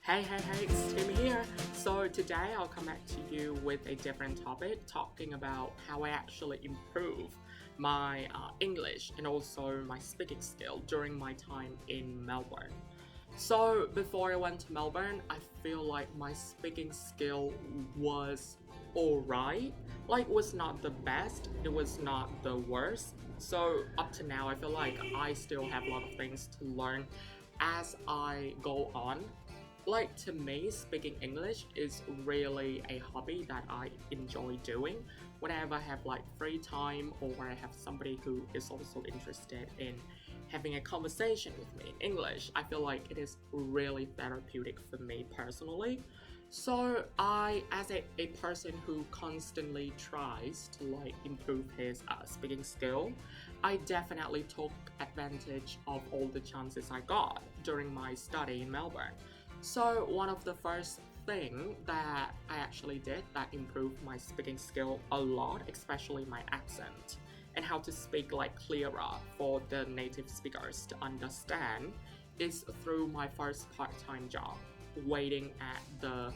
Hey, it's Tim here. So today I'll come back to you with a different topic, talking about how I actually improve my English and also my speaking skill during my time in Melbourne. So before I went to Melbourne, I feel like my speaking skill was alright. Like, was not the best, it was not the worst. So up to now, I feel like I still have a lot of things to learn as I go on. Like, to me, speaking English is really a hobby that I enjoy doing. Whenever I have like free time or when I have somebody who is also interested in having a conversation with me in English, I feel like it is really therapeutic for me personally. So as a person who constantly tries to like improve his speaking skill, I definitely took advantage of all the chances I got during my study in Melbourne. So one of the first thing that I actually did that improved my speaking skill a lot, especially my accent, and how to speak like clearer for the native speakers to understand, is through my first part-time job, waiting at the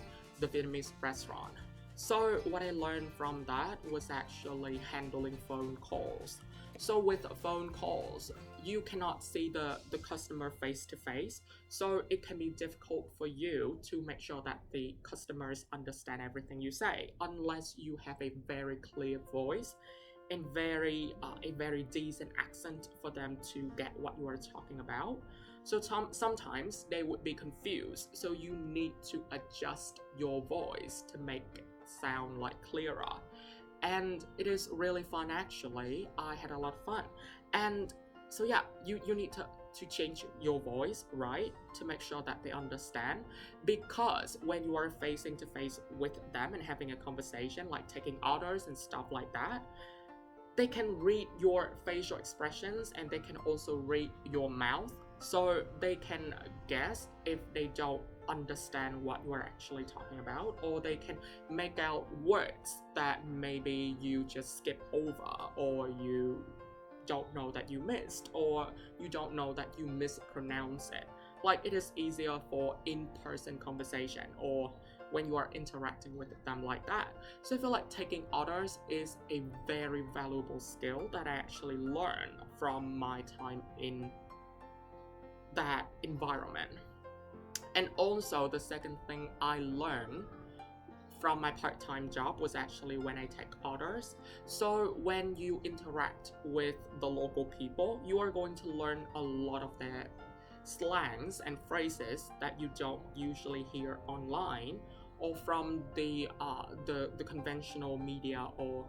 Vietnamese restaurant. So what I learned from that was actually handling phone calls. So with phone calls, you cannot see the customer face to face, so it can be difficult for you to make sure that the customers understand everything you say unless you have a very clear voice and a very decent accent for them to get what you are talking about. So sometimes they would be confused, so you need to adjust your voice to make it sound like clearer. And it is really fun actually. I had a lot of fun. And so yeah, you need to change your voice, right? To make sure that they understand. Because when you are facing to face with them and having a conversation, like taking orders and stuff like that, they can read your facial expressions and they can also read your mouth. So they can guess if they don't understand what you're actually talking about, or they can make out words that maybe you just skip over, or you don't know that you missed, or you don't know that you mispronounce it. Like, it is easier for in-person conversation or when you are interacting with them like that. So I feel like taking orders is a very valuable skill that I actually learned from my time in that environment. And also the second thing I learned from my part-time job was actually when I take orders. So when you interact with the local people, you are going to learn a lot of their slangs and phrases that you don't usually hear online or from the conventional media or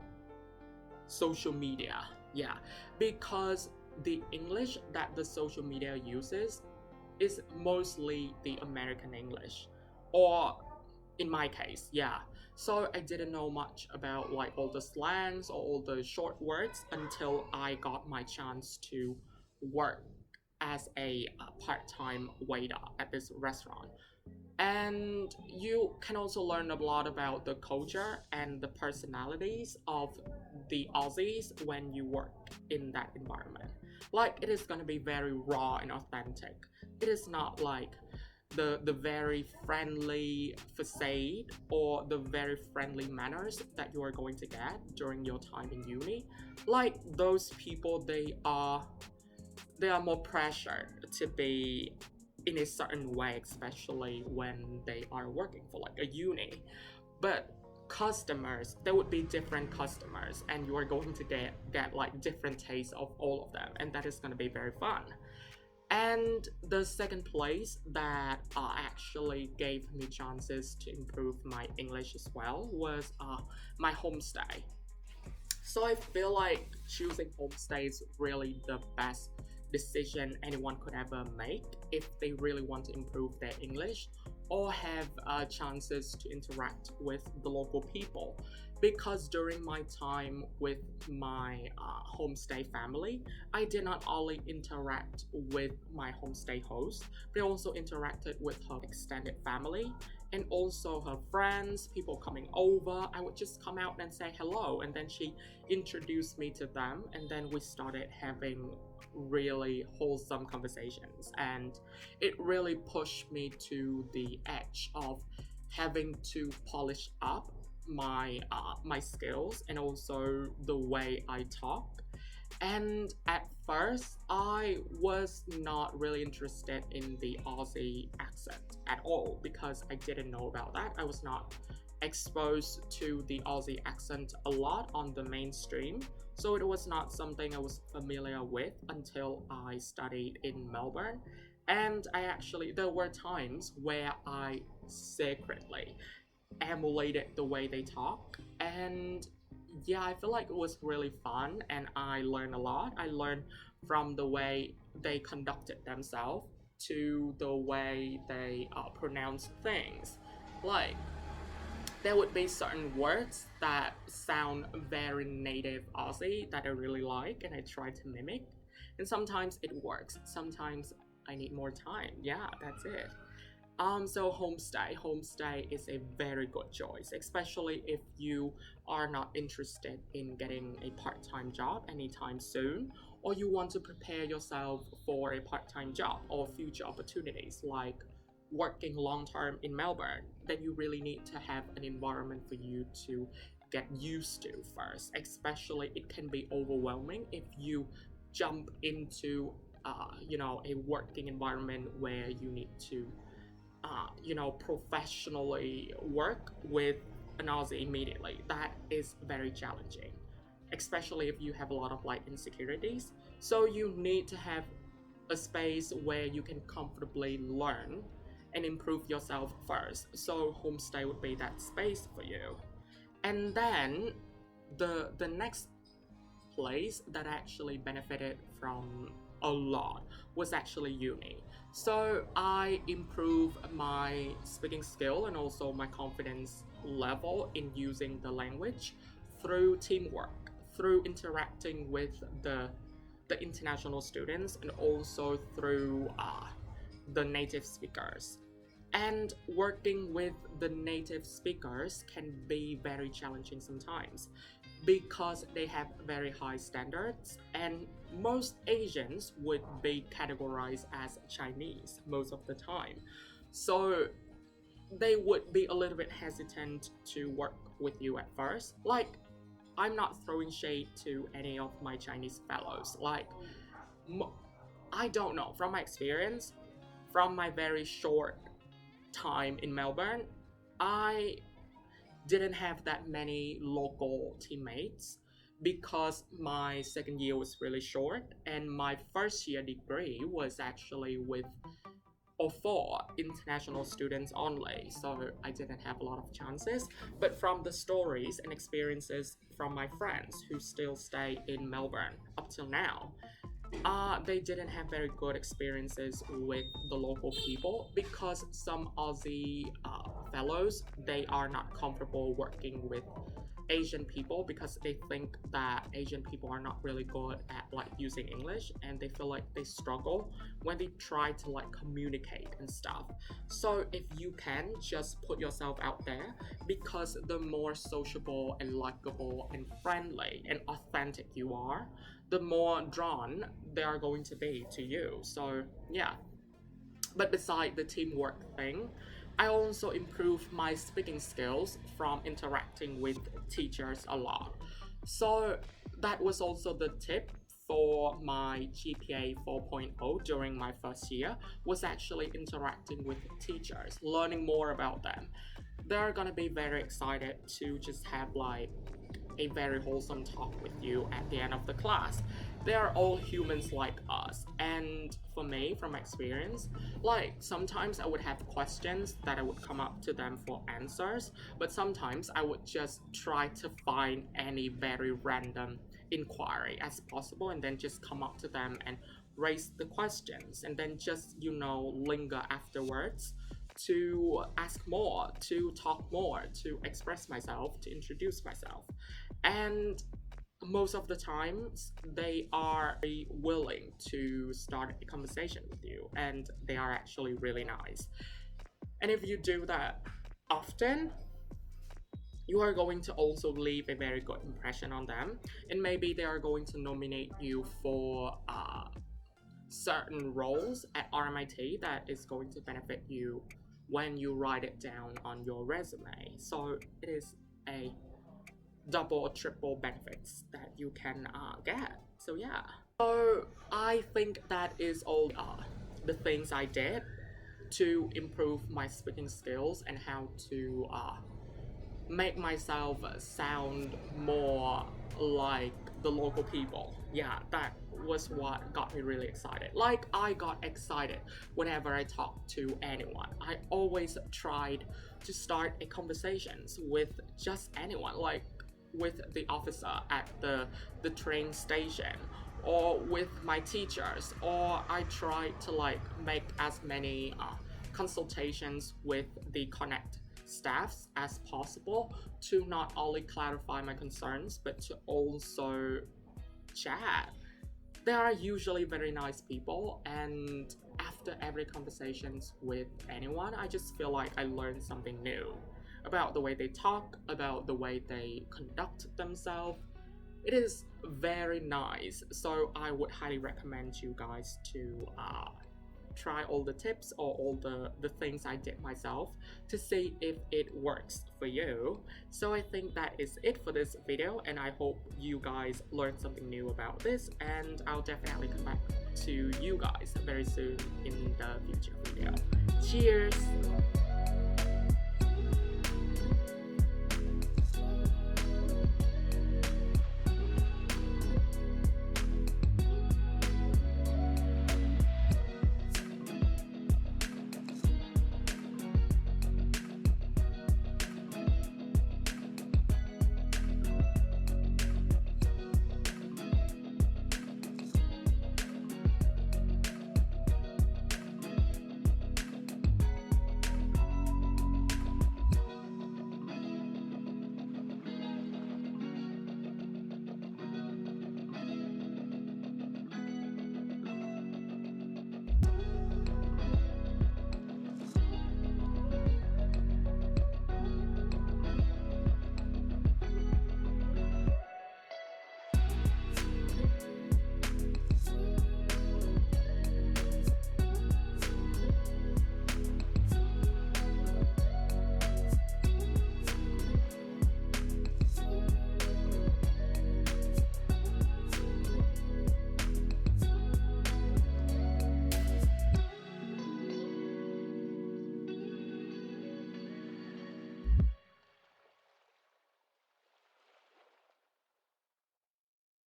social media. Yeah, because the English that the social media uses is mostly the American English, or in my case, yeah. So I didn't know much about like all the slangs or all the short words until I got my chance to work as a part-time waiter at this restaurant. And you can also learn a lot about the culture and the personalities of the Aussies when you work in that environment. Like, it is going to be very raw and authentic. It is not like the very friendly facade or the very friendly manners that you are going to get during your time in uni. Like, those people, they are more pressured to be in a certain way, especially when they are working for like a uni. But customers, there would be different customers, and you are going to get like different tastes of all of them, and that is going to be very fun. And the second place that actually gave me chances to improve my English as well was my homestay. So I feel like choosing homestay is really the best decision anyone could ever make if they really want to improve their English or have chances to interact with the local people. because during my time with my homestay family, I did not only interact with my homestay host, but I also interacted with her extended family and also her friends, people coming over. I would just come out and say hello, and then she introduced me to them, and then we started having really wholesome conversations, and it really pushed me to the edge of having to polish up my skills and also the way I talk. And at first, I was not really interested in the Aussie accent at all because I didn't know about that. I was not exposed to the Aussie accent a lot on the mainstream, so it was not something I was familiar with until I studied in Melbourne. And there were times where I secretly emulated the way they talk, and yeah, I feel like it was really fun and I learned a lot. I learned from the way they conducted themselves to the way they pronounce things. Like, there would be certain words that sound very native Aussie that I really like and I try to mimic. And sometimes it works, sometimes I need more time. Yeah, that's it. So homestay is a very good choice, especially if you are not interested in getting a part-time job anytime soon, or you want to prepare yourself for a part-time job or future opportunities like working long-term in Melbourne. Then you really need to have an environment for you to get used to first. Especially, it can be overwhelming if you jump into a working environment where you need to professionally work with an Aussie immediately. That is very challenging, especially if you have a lot of like insecurities. So you need to have a space where you can comfortably learn and improve yourself first. So homestay would be that space for you. And then the next place that actually benefited from a lot was actually uni. So I improved my speaking skill and also my confidence level in using the language through teamwork, through interacting with the international students, and also through the native speakers. And working with the native speakers can be very challenging sometimes because they have very high standards, and most Asians would be categorized as Chinese most of the time. So they would be a little bit hesitant to work with you at first. Like, I'm not throwing shade to any of my Chinese fellows. Like, I don't know, from my experience, from my very short time in Melbourne, I didn't have that many local teammates because my second year was really short and my first year degree was actually with or for international students only, so I didn't have a lot of chances. But from the stories and experiences from my friends who still stay in Melbourne up till now, they didn't have very good experiences with the local people because some Aussie fellows, they are not comfortable working with Asian people because they think that Asian people are not really good at like using English, and they feel like they struggle when they try to like communicate and stuff. So if you can just put yourself out there, because the more sociable and likable and friendly and authentic you are, the more drawn they are going to be to you. So yeah. But beside the teamwork thing, I also improved my speaking skills from interacting with teachers a lot. So that was also the tip for my GPA 4.0 during my first year, was actually interacting with teachers, learning more about them. They're gonna be very excited to just have like a very wholesome talk with you at the end of the class. They are all humans like us, and for me, from experience, like sometimes I would have questions that I would come up to them for answers, but sometimes I would just try to find any very random inquiry as possible and then just come up to them and raise the questions and then just linger afterwards to ask more, to talk more, to express myself, to introduce myself. And most of the times they are very willing to start a conversation with you, and they are actually really nice. And if you do that often, you are going to also leave a very good impression on them, and maybe they are going to nominate you for certain roles at RMIT that is going to benefit you when you write it down on your resume. So it is a double or triple benefits that you can get. So yeah. So I think that is all the things I did to improve my speaking skills and how to make myself sound more like the local people. Yeah, that was what got me really excited. Like, I got excited whenever I talked to anyone. I always tried to start a conversations with just anyone, like with the officer at the train station, or with my teachers, or I tried to like make as many consultations with the Connect staffs as possible to not only clarify my concerns but to also chat. They are usually very nice people, and after every conversations with anyone, I just feel like I learned something new about the way they talk, about the way they conduct themselves. It is very nice, so I would highly recommend you guys to try all the tips or all the things I did myself to see if it works for you. So I think that is it for this video, and I hope you guys learned something new about this, and I'll definitely come back to you guys very soon in the future video. Cheers!